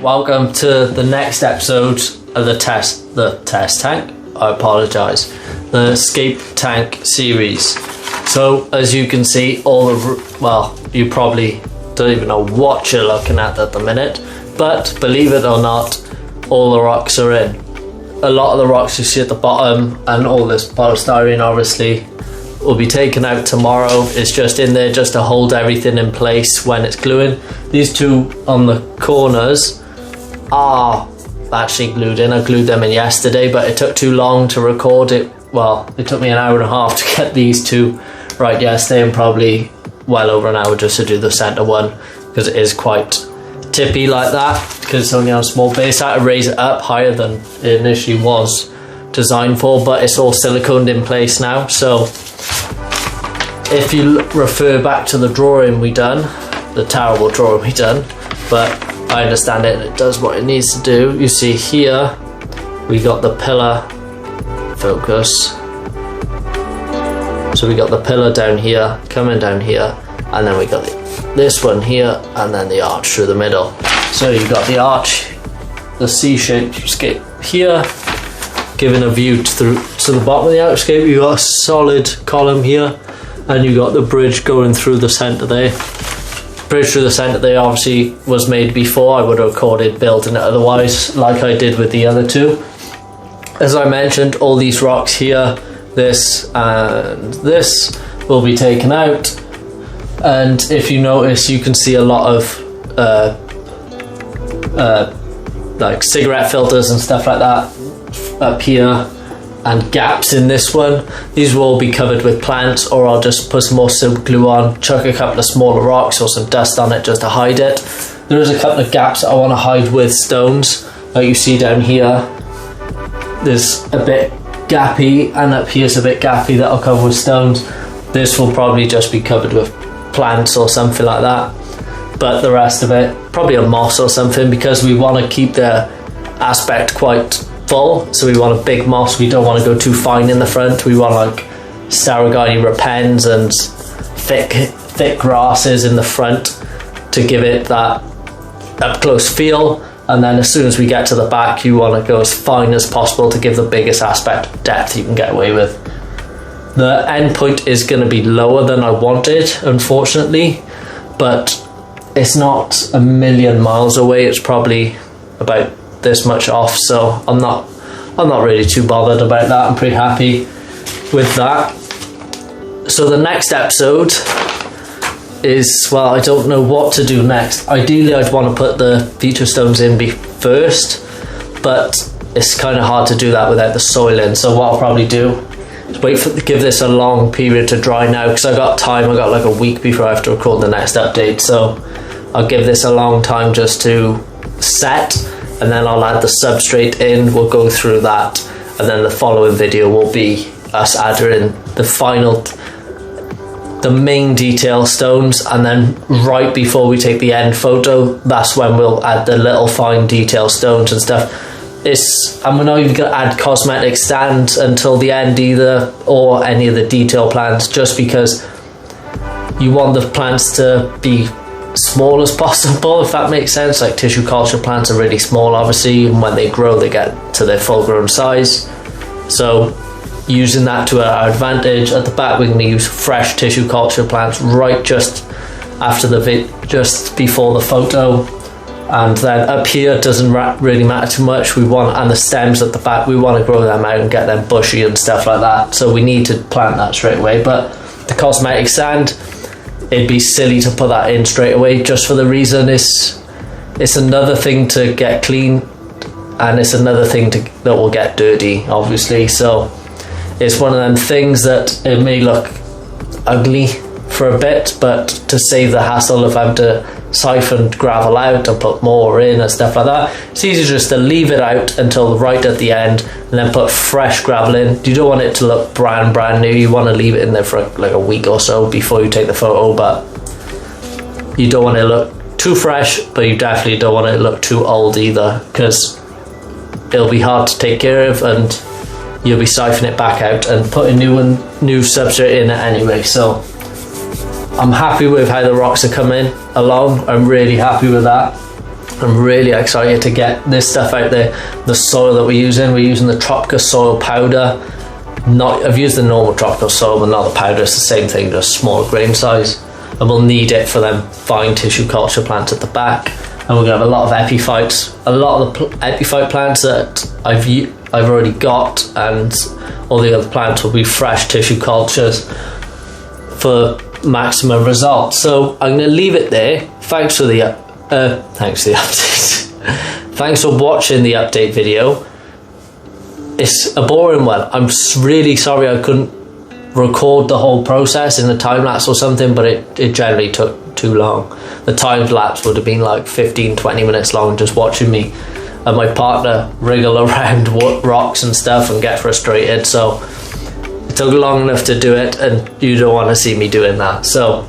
welcome to the next episode of the test tank. I apologize. The scape tank series. So as you can see, you probably don't even know what you're looking at the minute, but believe it or not, all the rocks are in. A lot of the rocks you see at the bottom and all this polystyrene obviously will be taken out tomorrow. It's just in there just to hold everything in place when it's gluing. These two on the corners are actually glued in. I glued them in yesterday, but it took too long to record it. Well, it took me an hour and a half to get these two right yesterday, and probably well over an hour just to do the center one, because it is quite tippy like that, because it's only on a small base. I had to raise it up higher than it initially was designed for, but it's all siliconed in place now. So if you refer back to the drawing we done, the terrible drawing we done, but I understand it and it does what it needs to do. You see here we got the pillar focus, so we got the pillar down here, coming down here, and then we got this one here, and then the arch through the middle. So you've got the arch, the C-shaped scape here, giving a view to the bottom of the outscape. You've got a solid column here, and you got the bridge going through the center there. Bridge through the center there obviously was made before. I would have recorded building it otherwise, like I did with the other two. As I mentioned, all these rocks here, this and this, will be taken out. And if you notice, you can see a lot of like cigarette filters and stuff like that up here, and gaps in this one. These will all be covered with plants, or I'll just put some more super glue on, chuck a couple of smaller rocks or some dust on it just to hide it. There is a couple of gaps that I want to hide with stones, like you see down here. There's a bit gappy, and up here's a bit gappy that I'll cover with stones. This will probably just be covered with plants or something like that, but the rest of it probably a moss or something, because we want to keep the aspect quite full. So we want a big moss. We don't want to go too fine in the front. We want like Staragani repens and thick grasses in the front to give it that up close feel. And then as soon as we get to the back, you want to go as fine as possible to give the biggest aspect of depth you can get away with. The end point is going to be lower than I wanted, unfortunately, but it's not a million miles away. It's probably about this much off, so I'm not really too bothered about that. I'm pretty happy with that. So the next episode is, well, I don't know what to do next. Ideally I'd want to put the feature stones in first, but it's kind of hard to do that without the soil in. So what I'll probably do is give this a long period to dry now, because I got time. I got like a week before I have to record the next update, so I'll give this a long time just to set, and then I'll add the substrate in. We'll go through that, and then the following video will be us adding the main detail stones, and then right before we take the end photo, that's when we'll add the little fine detail stones and stuff. And we're not even going to add cosmetic stands until the end either, or any of the detail plants, just because you want the plants to be small as possible, if that makes sense. Like tissue culture plants are really small obviously, and when they grow they get to their full grown size, so using that to our advantage. At the back we're going to use fresh tissue culture plants right just after just before the photo, and then up here it doesn't really matter too much. And the stems at the back, we want to grow them out and get them bushy and stuff like that, so we need to plant that straight away. But the cosmetic sand, it'd be silly to put that in straight away, just for the reason it's another thing to get clean, and it's another thing that will get dirty obviously. So it's one of them things that it may look ugly for a bit, but to save the hassle of having to siphon gravel out and put more in and stuff like that, it's easier just to leave it out until right at the end and then put fresh gravel in. You don't want it to look brand new. You want to leave it in there for like a week or so before you take the photo, but you don't want it to look too fresh, but you definitely don't want it to look too old either, because it'll be hard to take care of, and you'll be siphoning it back out and putting new substrate in it anyway. So I'm happy with how the rocks are coming along. I'm really happy with that. I'm really excited to get this stuff out there. The soil that we're using the Tropica soil powder. I've used the normal tropical soil, but not the powder. It's the same thing, just smaller grain size, and we'll need it for them fine tissue culture plants at the back. And we're gonna have a lot of epiphytes. A lot of the epiphyte plants that I've already got, and all the other plants will be fresh tissue cultures for maximum results. So I'm gonna leave it there. Thanks for the update. Thanks for watching the update video. It's a boring one. I'm really sorry I couldn't record the whole process in a time lapse or something, but it generally took too long. The time lapse would have been like 15-20 minutes long, just watching me and my partner wriggle around rocks and stuff and get frustrated. So it took long enough to do it, and you don't want to see me doing that. So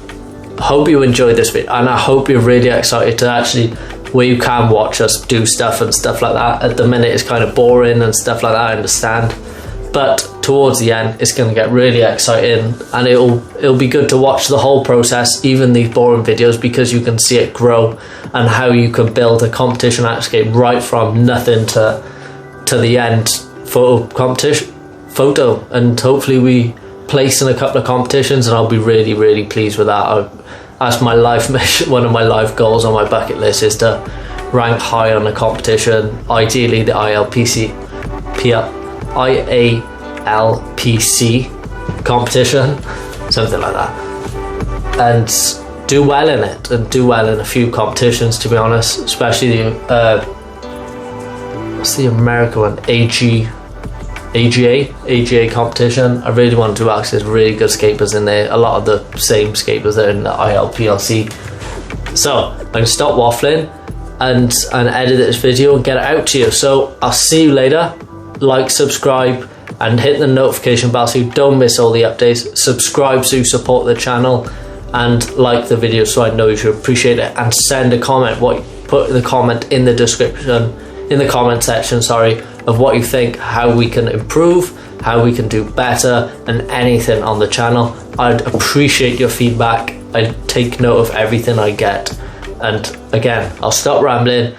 hope you enjoyed this video, and I hope you're really excited to actually, where you can watch us do stuff and stuff like that. At the minute it's kind of boring and stuff like that, I understand, but towards the end it's going to get really exciting, and it'll be good to watch the whole process, even these boring videos, because you can see it grow and how you can build a competition landscape right from nothing to the end photo, and hopefully we place in a couple of competitions, and I'll be really pleased with that. That's my life mission. One of my life goals on my bucket list is to rank high on a competition, ideally the IALPC competition, something like that, and do well in it, and do well in a few competitions, to be honest, especially the what's the American one, AGA competition. I really want to do, actually there's really good scapers in there, a lot of the same scapers that are in the ILPLC. So I'm going to stop waffling and edit this video and get it out to you. So I'll see you later. Like, subscribe, and hit the notification bell so you don't miss all the updates. Subscribe so you support the channel, and like the video so I know you should appreciate it, and send a comment. Put the comment in the description, in the comment section, sorry, of what you think, how we can improve, how we can do better, and anything on the channel. I'd appreciate your feedback. I take note of everything I get. And again, I'll stop rambling.